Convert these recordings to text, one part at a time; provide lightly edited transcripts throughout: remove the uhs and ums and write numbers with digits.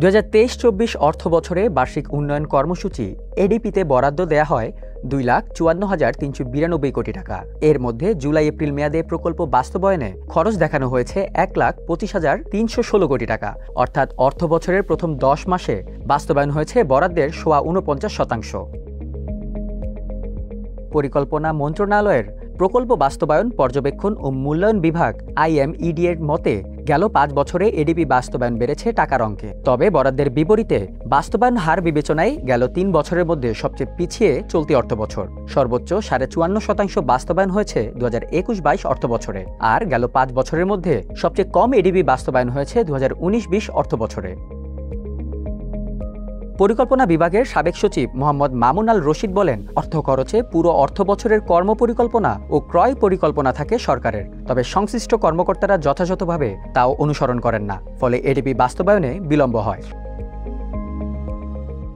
২০২৩-২৪ অর্থবছরে বার্ষিক উন্নয়ন কর্মসূচি এডিপিতে বরাদ্দ দেয়া হয় ২,৫৪,৩৯২ কোটি টাকা। এর মধ্যে জুলাই-এপ্রিল মেয়াদে প্রকল্প বাস্তবায়নে খরচ দেখানো হয়েছে ১,২৫,৩১৬ কোটি টাকা। অর্থাৎ অর্থবছরের প্রথম ১০ মাসে বাস্তবায়ন হয়েছে বরাদ্দের ৪৯%। পরিকল্পনা মন্ত্রণালয়ের প্রকল্প বাস্তবায়ন পর্যবেক্ষণ ও মূল্যায়ন বিভাগ IMED এর মতে গেল ৫ বছরে এডিপি বাস্তবায়ন বেড়েছে টাকার অঙ্কে। তবে বরাদ্দের বিপরীতে বাস্তবায়ন হার বিবেচনায় গেল ৩ বছরের মধ্যে সবচেয়ে পিছিয়ে চলতি অর্থবছর। সর্বোচ্চ ৫.৫% বাস্তবায়ন হয়েছে ২০২১-২২ অর্থবছরে, আর গেল ৫ বছরের মধ্যে সবচেয়ে কম এডিপি বাস্তবায়ন হয়েছে ২০১৯-২০ অর্থবছরে। পরিকল্পনা বিভাগের সাবেক সচিব মোহাম্মদ মামুন আল রশিদ বলেন, অর্থ খরচে পুরো অর্থবছরের কর্মপরিকল্পনা ও ক্রয় পরিকল্পনা থাকে সরকারের, তবে সংশ্লিষ্ট কর্মকর্তারা যথাযথভাবে তাও অনুসরণ করেন না, ফলে এডিপি বাস্তবায়নে বিলম্ব হয়।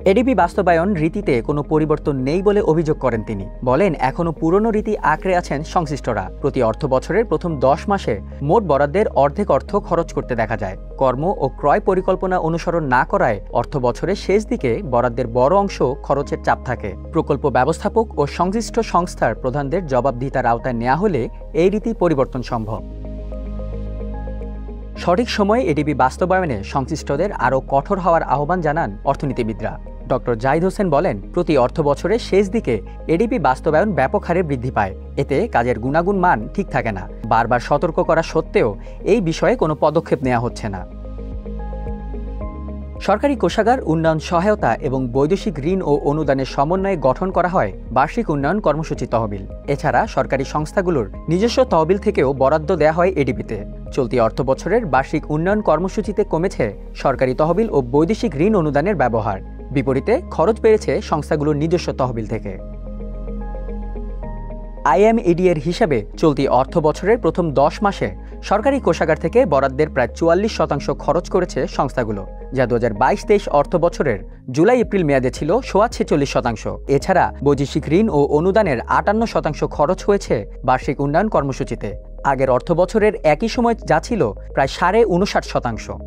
এডিপি বাস্তবায়ন রীতিতে কোনো পরিবর্তন নেই বলে অভিযোগ করেন তিনি। বলেন, এখনও পুরনো রীতি আঁকড়ে আছেন সংশ্লিষ্টরা। প্রতি অর্থবছরের প্রথম ১০ মাসে মোট বরাদ্দের অর্ধেক অর্থ খরচ করতে দেখা যায়। কর্ম ও ক্রয় পরিকল্পনা অনুসরণ না করায় অর্থবছরের শেষ দিকে বরাদ্দের বড় অংশ খরচের চাপ থাকে। প্রকল্প ব্যবস্থাপক ও সংশ্লিষ্ট সংস্থার প্রধানদের জবাবদিহিতার আওতায় নেওয়া হলে এই রীতি পরিবর্তন সম্ভব। সঠিক সময়ে এডিপি বাস্তবায়নে সংশ্লিষ্টদের আরও কঠোর হওয়ার আহ্বান জানান অর্থনীতিবিদরা। ডক্টর জাহিদ হোসেন বলেন, প্রতি অর্থবছরের শেষ দিকে এডিপি বাস্তবায়ন ব্যাপক হারে বৃদ্ধি পায়। এতে কাজের গুণাগুণ মান ঠিক থাকে না। বারবার সতর্ক করা সত্ত্বেও এই বিষয়ে কোনো পদক্ষেপ নেওয়া হচ্ছে না। সরকারি কোষাগার, উন্নয়ন সহায়তা এবং বৈদেশিক ঋণ ও অনুদানের সমন্বয়ে গঠন করা হয় বার্ষিক উন্নয়ন কর্মসূচি তহবিল। এছাড়া সরকারি সংস্থাগুলোর নিজস্ব তহবিল থেকেও বরাদ্দ দেয়া হয় এডিপিতে। চলতি অর্থবছরের বার্ষিক উন্নয়ন কর্মসূচিতে কমেছে সরকারি তহবিল ও বৈদেশিক ঋণ অনুদানের ব্যবহার। বিপরীতে খরচ বেড়েছে সংস্থাগুলোর নিজস্ব তহবিল থেকে। IMED এর হিসাবে চলতি অর্থবছরের প্রথম ১০ মাসে সরকারি কোষাগার থেকে বরাদ্দের প্রায় ৪৪% খরচ করেছে সংস্থাগুলো, যা ২০২২-২৩ অর্থবছরের জুলাই-এপ্রিল মেয়াদে ছিল ৪৬%। এছাড়া বৈদেশিক ঋণ ও অনুদানের ৫৮% খরচ হয়েছে বার্ষিক উন্নয়ন কর্মসূচিতে। আগের অর্থবছরের একই সময় যা ছিল প্রায় ৫৯.৫%।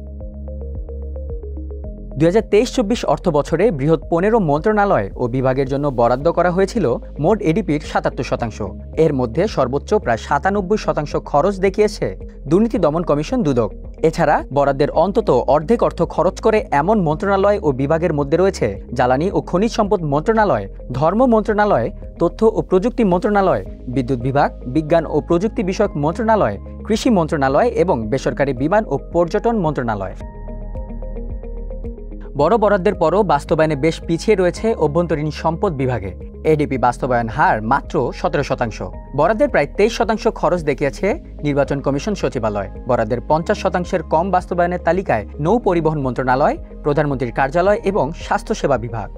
২০২৩-২৪ অর্থবছরে বৃহৎ ১৫ মন্ত্রণালয় ও বিভাগের জন্য বরাদ্দ করা হয়েছিল মোট এডিপির ৭৭%। এর মধ্যে সর্বোচ্চ প্রায় ৯৭% খরচ দেখিয়েছে দুর্নীতি দমন কমিশন দুদক। এছাড়া বরাদ্দের অন্তত অর্ধেক অর্থ খরচ করে এমন মন্ত্রণালয় ও বিভাগের মধ্যে রয়েছে জ্বালানি ও খনিজ সম্পদ মন্ত্রণালয়, ধর্ম মন্ত্রণালয়, তথ্য ও প্রযুক্তি মন্ত্রণালয়, বিদ্যুৎ বিভাগ, বিজ্ঞান ও প্রযুক্তি বিষয়ক মন্ত্রণালয়, কৃষি মন্ত্রণালয় এবং বেসরকারি বিমান ও পর্যটন মন্ত্রণালয়। বড় বরাদ্দের পরও বাস্তবায়নে বেশ পিছিয়ে রয়েছে অভ্যন্তরীণ সম্পদ বিভাগে। এডিপি বাস্তবায়ন হার মাত্র ১৭%। বরাদ্দের প্রায় ২৩% খরচ দেখিয়েছে নির্বাচন কমিশন সচিবালয়। বরাদ্দের ৫০%-এর কম বাস্তবায়নের তালিকায় নৌ পরিবহন মন্ত্রণালয়, প্রধানমন্ত্রীর কার্যালয় এবং স্বাস্থ্যসেবা বিভাগ।